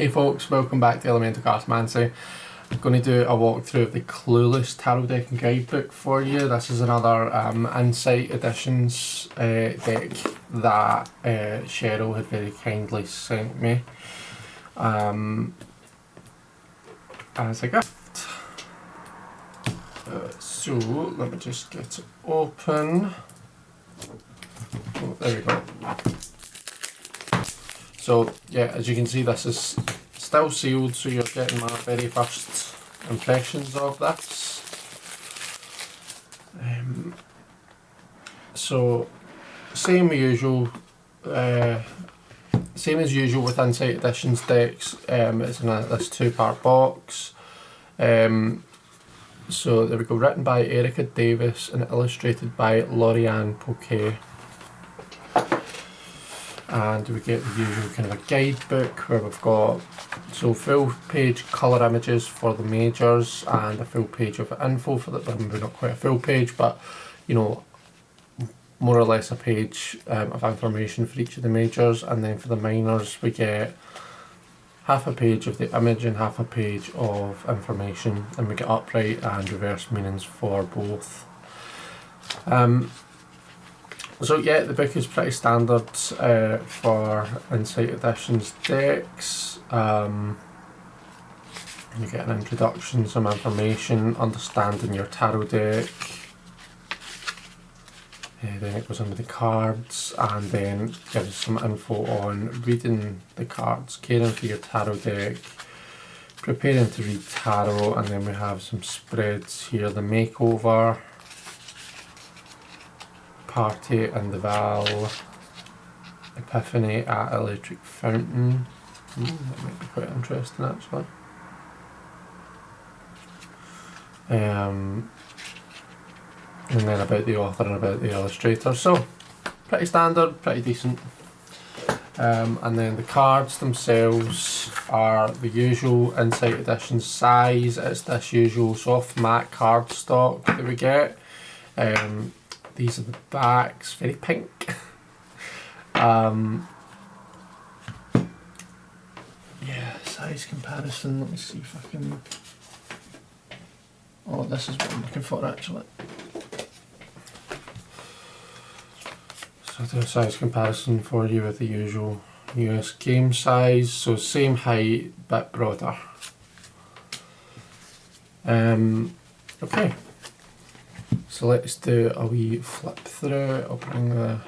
Hey folks, welcome back to Elemental Cartomancy. I'm going to do a walkthrough of the Clueless Tarot deck and guidebook for you. This is another Insight Editions deck that Cheryl had very kindly sent me as a gift. So let me just get it open. Oh, there we go. So yeah, as you can see, this is still sealed, so you're getting my very first impressions of this. So same as usual, same as usual with Insight Editions decks. It's in this two-part box. So there we go, written by Erica Davis and illustrated by Laurie-Anne Poquet. And we get the usual kind of a guidebook where we've got full page colour images for the majors and a full page of info for the, well, maybe not quite a full page, but you know, more or less a page of information for each of the majors. And then for the minors we get half a page of the image and half a page of information, and we get upright and reverse meanings for both. So yeah, the book is pretty standard for Insight Editions decks. You get an introduction, some information, understanding your tarot deck. Then it goes into the cards and then gives some info on reading the cards, caring for your tarot deck, preparing to read tarot, and then we have some spreads here, the makeover, party in the Val, epiphany at electric fountain. That might be quite interesting actually. And then about the author and about the illustrator. So pretty standard, pretty decent. And then the cards themselves are the usual Insight Edition size. It's this usual soft matte cardstock that we get. These are the backs, very pink. Yeah, size comparison, let me see if I can... Oh, this is what I'm looking for actually. So I'll do a size comparison for you with the usual US game size, so same height, bit broader. Okay. So let's do a wee flip through. I'll bring the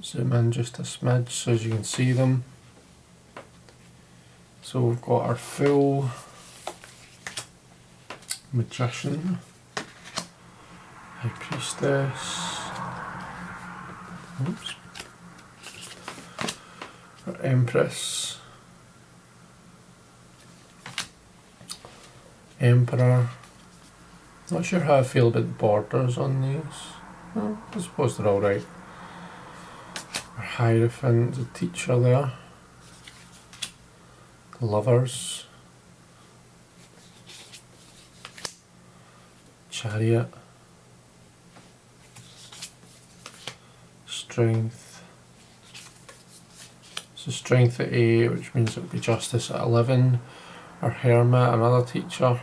zoom in just a smidge so as you can see them. So we've got our full Magician, High Priestess, oops, our Empress, Emperor. Not sure how I feel about the borders on these. Well, I suppose they're alright. Our Hierophant, the teacher there. Lovers. Chariot. Strength. So strength at 8, which means it would be justice at 11. Our Hermit, another teacher.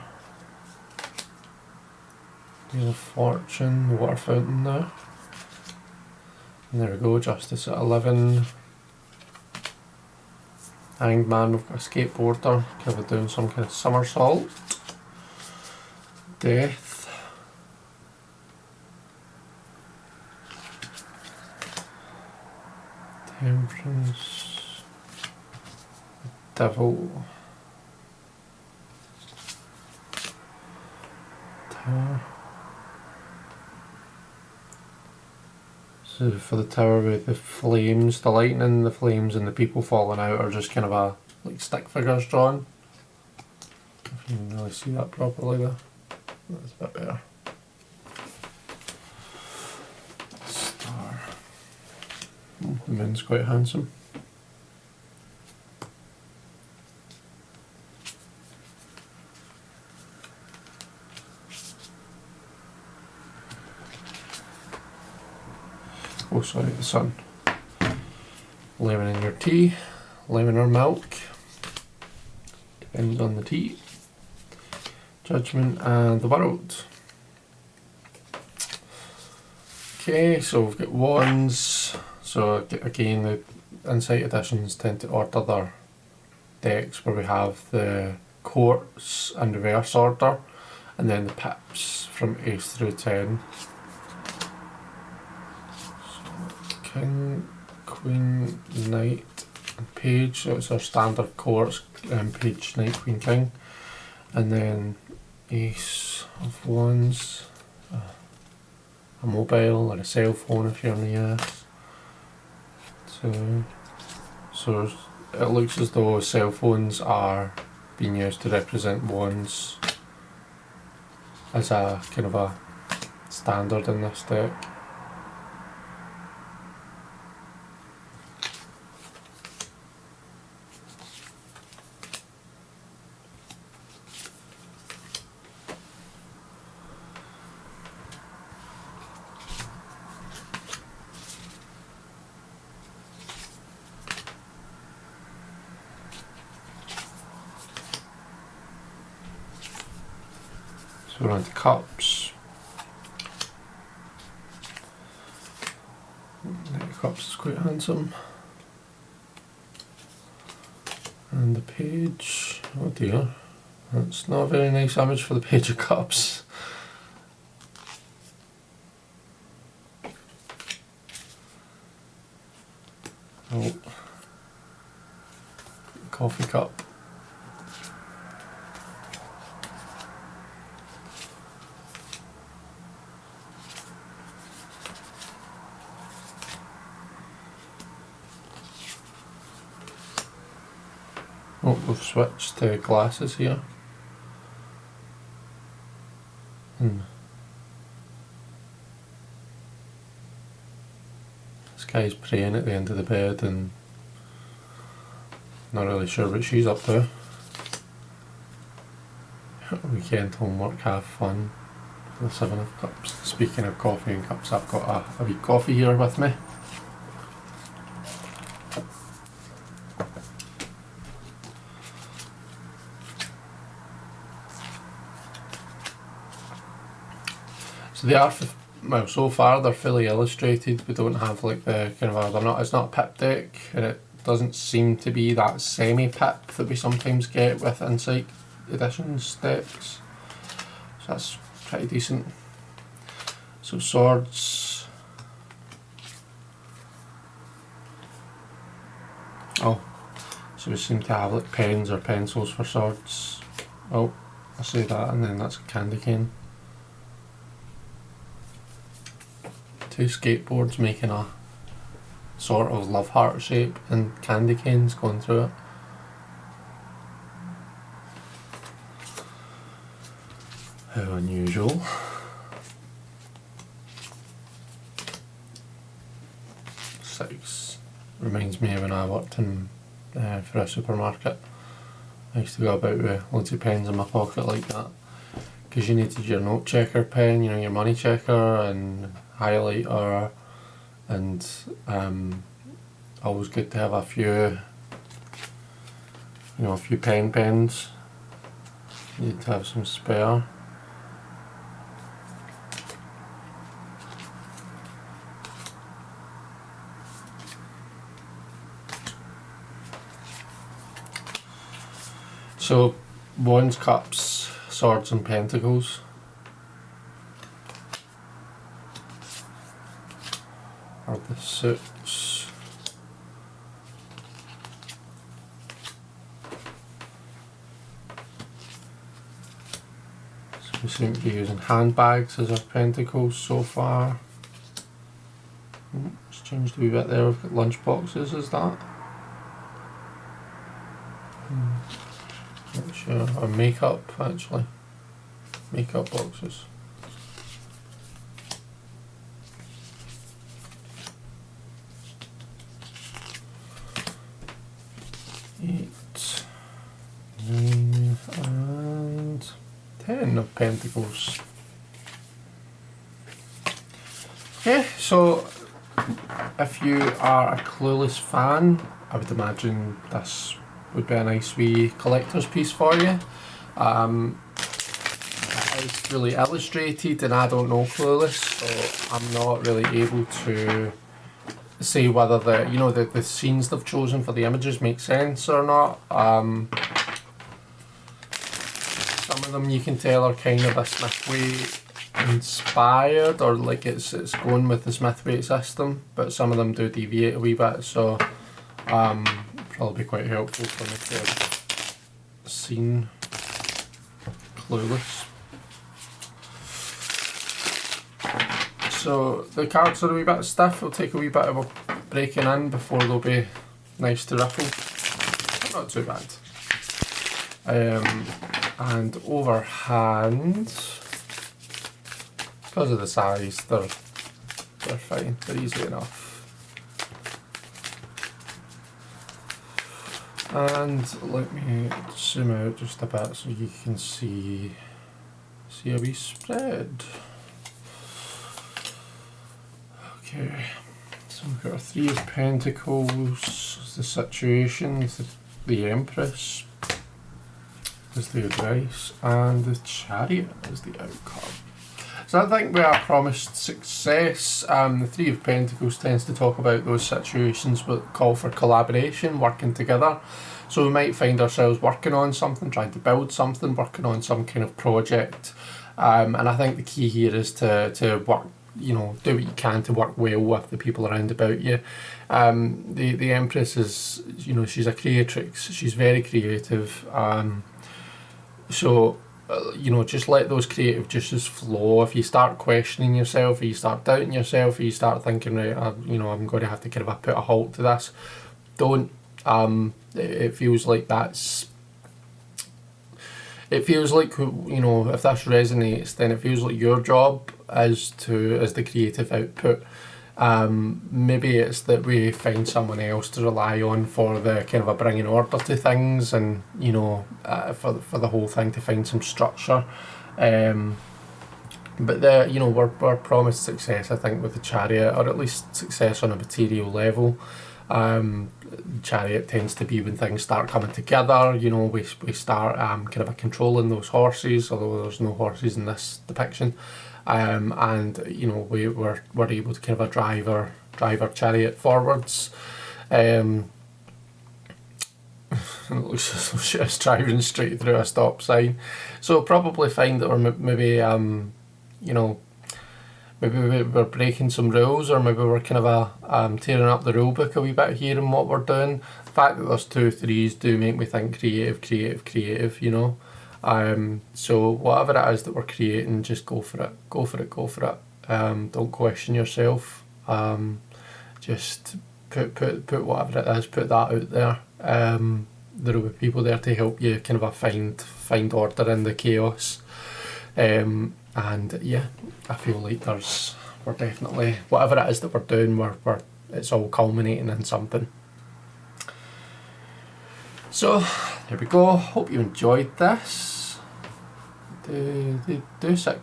Wheel of Fortune, water fountain there. And there we go, justice at 11. Hanged Man, we've got a skateboarder, kind of doing some kind of somersault. Death. Temperance. Devil. Tower. So for the tower with the flames, the lightning, the flames and the people falling out are just kind of a like stick figures drawn. If you can really see that properly there. That's a bit better. Star. Oh, the moon's quite handsome. Oh sorry, the sun. Lemon in your tea. lemon or milk, depends on the tea, Judgment and the World. Okay, so we've got Wands. So again, the Insight editions tend to order their decks where we have the courts in reverse order, and then the pips from ace through 10. So King, Queen, Knight, and Page. So it's our standard courts, Page, Knight, Queen, King, and then Ace of Wands, a mobile or a cell phone if you're in the US. So it looks as though cell phones are being used to represent wands as a kind of a standard in this deck. So we're on to Cups. Knight of Cups is quite handsome. And the Page, oh dear, that's not a very nice image for the Page of Cups. Oh, coffee cup. Oh, we've switched to glasses here. This guy's praying at the end of the bed and not really sure what she's up to. Weekend homework, have fun. The 7 of Cups. Speaking of coffee and cups, I've got a wee coffee here with me. So they are, well, so far they're fully illustrated. We don't have like the kind of it's not a pip deck, and it doesn't seem to be that semi-pip that we sometimes get with Insight editions decks. So that's pretty decent. So swords. Oh, so we seem to have like pens or pencils for swords. Oh, I say that and then that's a candy cane. 2 skateboards making a sort of love heart shape and candy canes going through it. How unusual. Six. Reminds me of when I worked in for a supermarket. I used to go about with loads of pens in my pocket like that, because you needed your note checker pen, you know, your money checker and highlighter, and always good to have a few, you know, a few pens. You need to have some spare. So, Wands, Cups, Swords and Pentacles. Are the suits. So we seem to be using handbags as our pentacles so far. It's changed a wee bit there, we've got lunch boxes as that. Not sure, or makeup actually. Makeup boxes. Eight, 9 and 10 of Pentacles. Okay, so if you are a Clueless fan, I would imagine this would be a nice wee collector's piece for you. It's really illustrated, and I don't know Clueless, so I'm not really able to say whether the scenes they've chosen for the images make sense or not. Some of them you can tell are kind of a Smithwaite inspired, or like it's going with the Smithwaite system, but some of them do deviate a wee bit, so probably quite helpful for me to have seen Clueless. So the cards are a wee bit stiff, it'll take a wee bit of a breaking in before they'll be nice to ruffle. Not too bad. And overhand, because of the size, they're fine, they're easy enough. And let me zoom out just a bit so you can see a wee spread. Okay, so we've got our Three of Pentacles, the situation, the Empress is the advice, and the Chariot is the outcome. So I think we are promised success. The Three of Pentacles tends to talk about those situations that call for collaboration, working together. So we might find ourselves working on something, trying to build something, working on some kind of project. And I think the key here is to work, do what you can to work well with the people around about you. The Empress is, she's a creatrix. She's very creative. So just let those creative juices flow. If you start questioning yourself, or you start doubting yourself, or you start thinking, right, I'm going to have to kind of put a halt to this, don't. It feels like if this resonates, then it feels like your job is the creative output. Maybe it's that we find someone else to rely on for the kind of a bringing order to things, and for the whole thing to find some structure. But we're promised success, I think, with the Chariot, or at least success on a material level. Chariot tends to be when things start coming together. We start kind of controlling those horses, although there's no horses in this depiction. And we're able to kind of drive our chariot forwards. It looks as though it's driving straight through a stop sign. So probably find that we're maybe we're breaking some rules, or maybe we're kind of tearing up the rule book a wee bit here in what we're doing. The fact that there's 2 threes do make me think creative. So whatever it is that we're creating, just go for it. Don't question yourself. Just put whatever it is, put that out there. There will be people there to help you kind of find order in the chaos. And yeah, I feel like we're definitely, whatever it is that we're doing, it's all culminating in something. So there we go. Hope you enjoyed this. They do sit,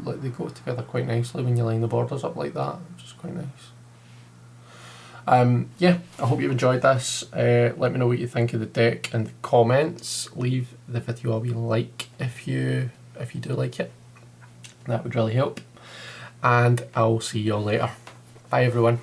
like, they go together quite nicely when you line the borders up like that, which is quite nice. Yeah, I hope you enjoyed this. Let me know what you think of the deck in the comments. Leave the video a wee like if you do like it. That would really help. And I'll see you all later. Bye everyone.